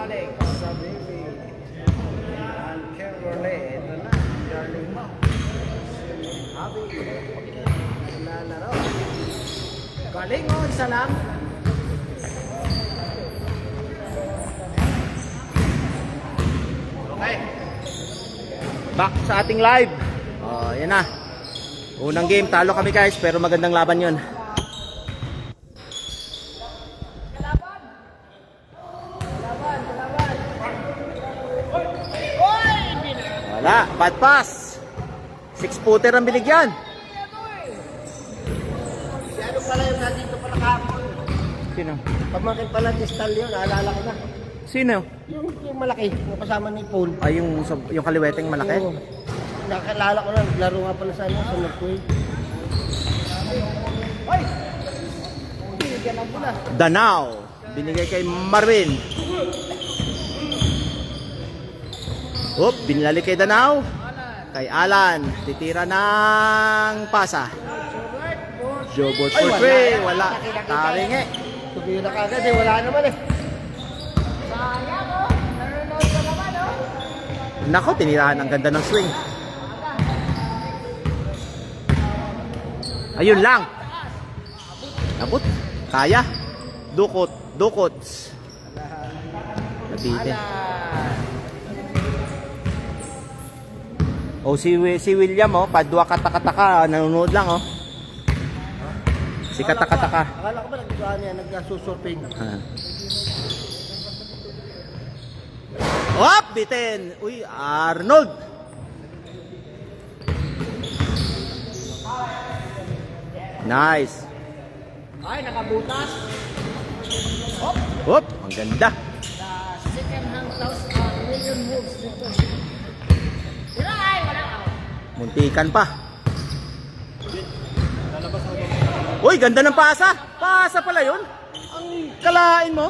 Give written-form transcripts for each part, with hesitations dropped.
bumalik sa baby. Ang Chevrolet, ito na, darling mo. Happy, lalaro. Galing o, isa lang. Okay. Back sa ating live. Oh, yan na. Unang game, talo kami guys, pero magandang laban yun. Wala, bad pass. 6-footer ang binigyan. Si ano pala yung nandito pala kahapon? Sino? Pamakin pala ni Stallion, naalala ko na. Sino? Yung malaki, yung kasama ni Paul. Ay, yung kaliweteng malaki. Oo. Nakalala ko na, naglaro nga pala sa ano, sa Northway. Ay! Binigyan ang pula. Danao. Binigay kay Marvin. Oop, binali kay Danao. Kay Alan. Titira ng pasa. Jobot for 3. Wala. Taring eh. Tubira ka agad eh, wala naman eh. Nako, tinirahan. Ang ganda ng swing. Ayun lang. Abot. Kaya. Dukot. Dukots. Nabitin. Oh, si William, oh. Padwa katakataka. Nanonood lang, oh. Si katakataka. Akala ko ba nagdaan niya, nagsusurfing. Hop! Bitin. Uy, Arnold. Nice. Ay, nakabutas. Hop! Ang ganda. The second hand house, million moves dito. Wala ay, wala ako. Muntikan pa. Uy, ganda ng pasa. Pasa pala yun. Ang kalain mo.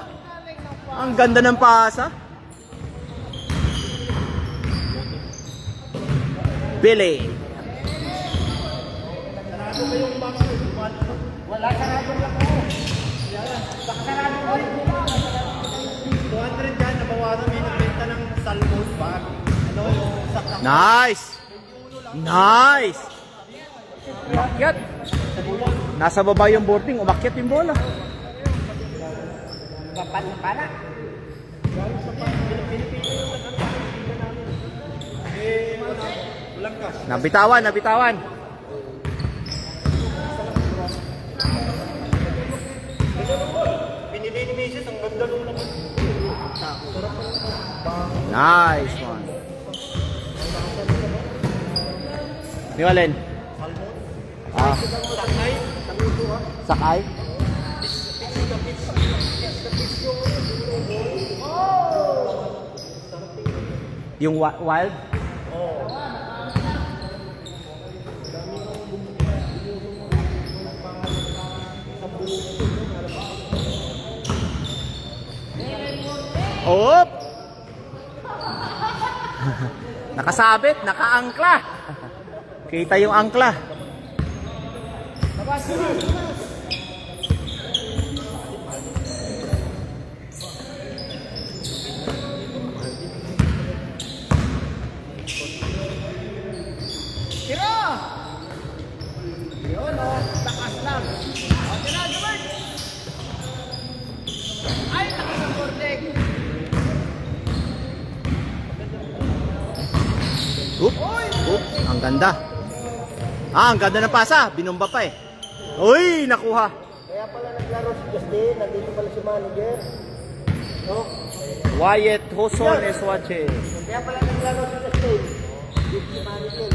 Ang ganda ng pasa. Billy. Wala, sarado lang ako. Sarado ko. 200 dyan, nabawaran may nagbenta ng salmon bag. Ano yung sakrak. Nice. Nice. Umakyat. Nasa baba yung boarding. Umakyat yung bola. Papan na pala. Nabitawan, nabitawan. Binili ni Mrs. ang ganda nung naman. Nice one. Ni Walen. Ah, Sakay. sakay. Yung wild? Op! Nakasabit, nakaangkla. Kita yung angkla. Tira! Yun o, takas lang. O, tira, Gabert! Ay, takas ang bordeg. Oop, oop, ang ganda. Ah, ang ganda ng pasa. Binomba pa eh. Uy, nakuha. Kaya pala naglaro si Justin, nandito pala si manager. No? Wyatt Hoson is watching. Kaya pala naglaro si Justin. Dito si manager.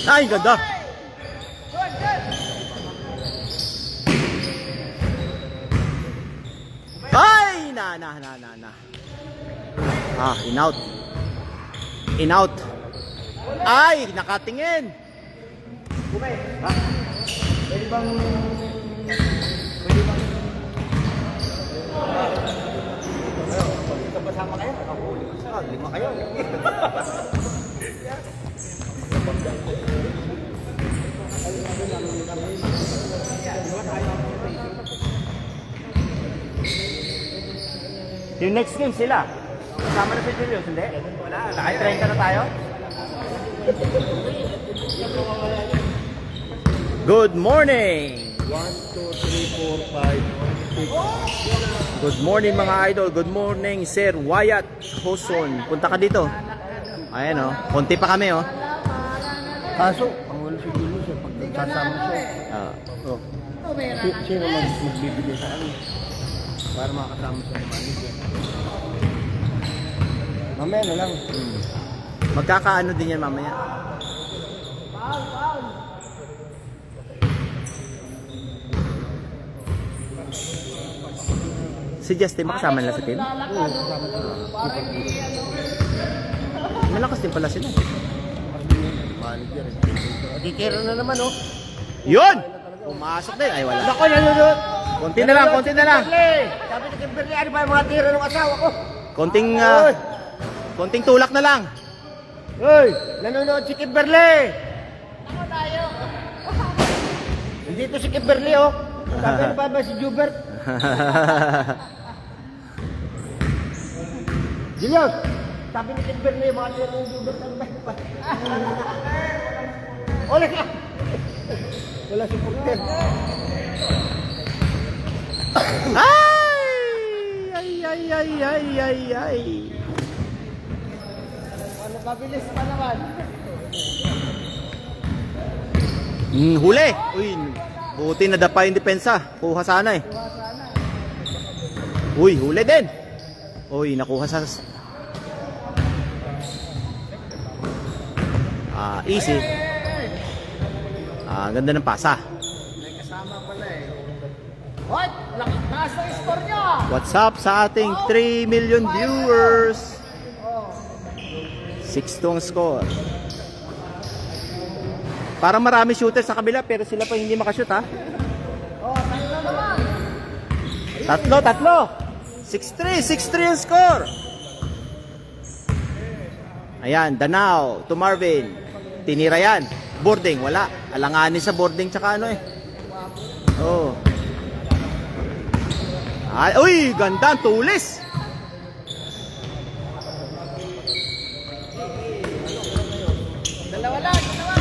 Ay, ganda. Ay, na. Ah, in-out. In-out. Ay, nakatingin. Bumay. Ha? Pwede bang... Kasama kayo? Nakahuli ko siya. 5 kayo. Ay, Yung next game sila. Kasama na si Julius, hindi? Wala. Ay, 30 na tayo. Good morning! 1, 2, 3, 4, 5, 6. Good morning mga idol. Good morning Sir Wyatt Hoson. Punta ka dito. Ayan o. Konti pa kami o. Kaso, ang wala si Julius pag nagsasama siya. Oh. Sino magbibigay sa akin? Para makakasama sa manager. Mamaya na lang. Magkakaano din yan mamaya. Si Justin makasama nila sa team? Oo, kasama sa Malakas din pala sila. manager. Titira na naman oh. Yun! Pumasok din. Ay wala. Nako, nanonood. Konti na lang, konti na lang. Sabi ni Kimberly, ano ba yung mga tira ng asawa ko? Konting tulak na lang. Hoy, nanonood si Kimberly. Ako tayo. Nandito si Kimberly oh. Sabi ni Baba si Jubert. Julius, sabi ni Kimberly, mga tira ng Jubert ang ba? Wala ka. Wala supporter. Ay! Ano, mabilis pa naman. Huli! Uy, buti na dapa yung depensa. Kuha sana eh. Uy, huli din. Uy, nakuha sa... Easy. Ganda ng pasa. May kasama pala eh. What? Taas ang score niya. What's up sa ating 3 million viewers? 6-2 ang score. Parang marami shooter sa kabila pero sila pa hindi makashoot ha. Tatlo. 6-3 ang score. Ayan, Danao to Marvin. Tinira yan. Boarding, wala. Alanganin sa boarding tsaka ano eh. Oh. Ay, uy, ganda, tulis. Dalawa lang, dalawa.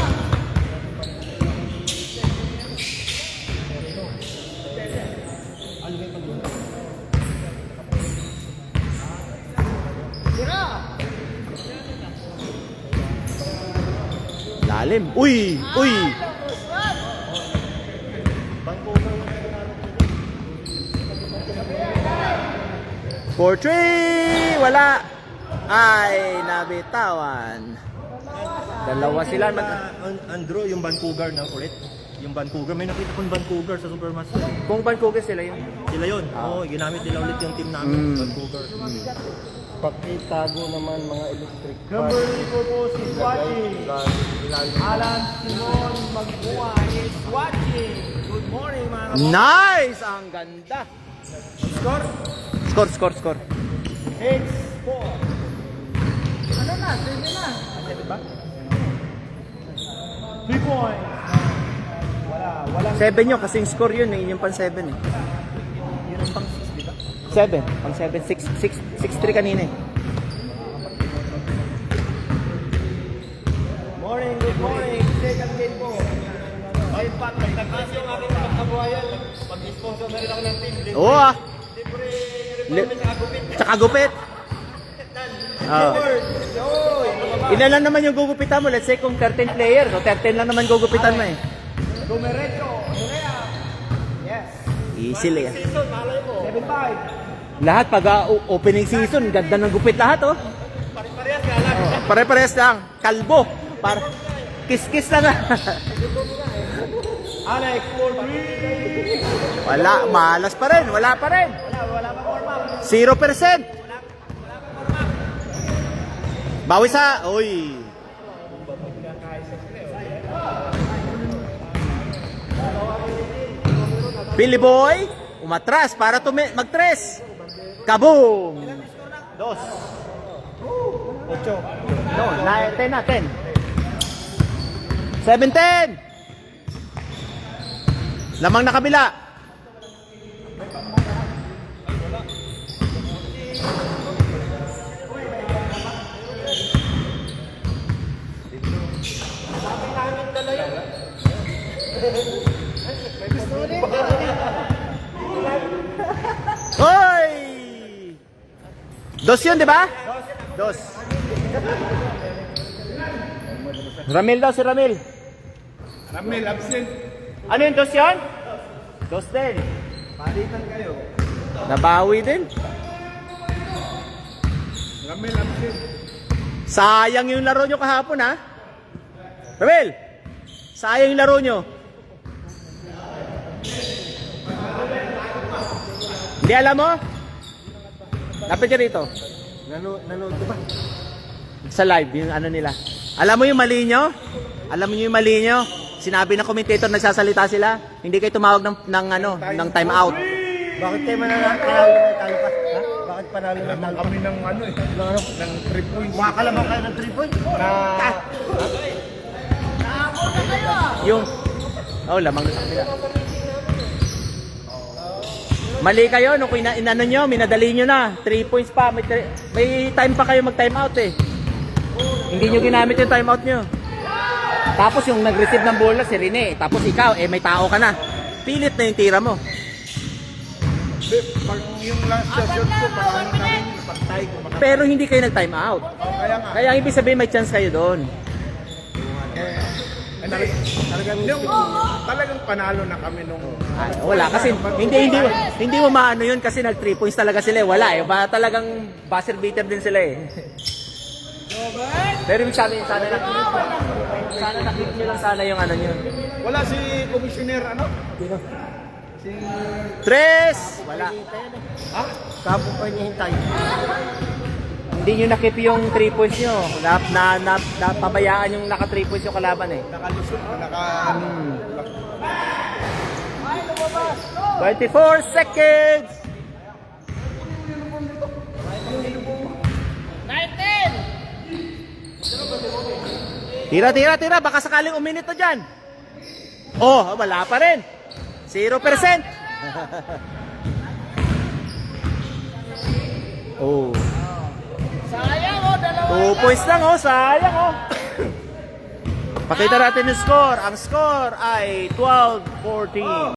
Tira. Lalim. Uy. 4-3. Wala. Ay, nabitawan. Dalawa sila. Andrew, yung Vancouver na ulit. Yung Vancouver, may nakita kong Vancouver sa Supermaster. Kung Vancouver sila yun. Sila yun. Oo, ginamit nila ulit yung team namin, Vancouver. Pakitago naman mga electric fan. Number 4 is watching. Alan Simon Magbuwa is watching. Good morning mga kapatid. Nice! Ang ganda. Score? Score. 6-4. Ano na? Sige na. 3 points. Walang 7 yun kasi yung score yun eh. Yung pang 7 eh. Yun ang pang 6, di ba? 7. Pang 7. 6-3 kanina eh. good morning. Second game po. Ay, Pat, nagtakas yung aking mga kabuhayan. Pag-sponsor na rin ako ng team. Oo ah. Libre uniforme sa agupit. Tsaka gupit. Ilan naman yung gugupitan mo? Let's say kung 13 player, so 13 lang naman gugupitan mo eh. Dumerecho. Nurea. Yes. Easy lang yan. Season, malay mo. 7-5. Lahat pag opening season, ganda ng gupit lahat oh. Pare-parehas ka lang. Pare-parehas lang. Kalbo. Para kiss-kiss lang ah. Alex, 4-3. Wala, malas pa rin. Wala pa rin. Wala pa warm up. 0%. Bawi sa, uy. Billy Boy, umatras para mag-tres. Kaboom! 2. 8. No, 10 na, 10. 7-10. Lamang na kabila. Hoy! Dos yun, di ba? Dos. Ramil daw, si Ramil. Ramel, absent. Ano yun, dos yun? Dos din. Palitan kayo. Nabawi din. Ramel, absent. Sayang yung laro nyo kahapon, ha? Ramil! Sayang yung laro nyo. Hindi alam mo? Lapit ka rito. Nanood ka ba? Sa live, yung ano nila. Alam mo yung mali nyo? Alam mo yung mali nyo? Sinabi ng commentator, nagsasalita sila. Hindi kayo tumawag ng time out. Bakit kayo panalo na tayo pa? Ha? Bakit panalo na tayo pa? Kami ng ano eh. Ng 3 points. Makakalaman kayo ng 3 points? Yung... Oh, lamang na sa kanila. Mali kayo, nung inano nyo, minadali nyo na. 3 points pa. May time pa kayo mag-time out eh. Hindi nyo ginamit yung time out nyo. Tapos yung nag-receive ng bola si Rene. Tapos ikaw, may tao ka na. Pilit na yung tira mo. Pag yung last shot ko, paano namin pagtay ko. Pero hindi kayo nag-time out. Kaya nga. Kaya ibig sabihin may chance kayo doon. Talagang panalo na kami nung... Ay, wala kasi hindi mo maano yun kasi nag 3 points talaga sila. Wala eh. Talagang buzzer beater din sila eh. Pero ibig sabihin sana nakik nyo lang sana yung ano nyo. Wala si Commissioner, ano? Tres! Wala. Ha? Kapo pa hinihintay. Hindi nyo nakip yung 3 points nyo. Napabayaan yung naka 3 points yung kalaban eh. Nakalusot o 24 seconds! 19! Tira. Baka sakaling uminit na dyan. Oh, wala pa rin. 0%. Oh. Sayang oh, dalawa. 2 points lang oh, sayang oh. Pakita natin yung score. Ang score ay 12-14.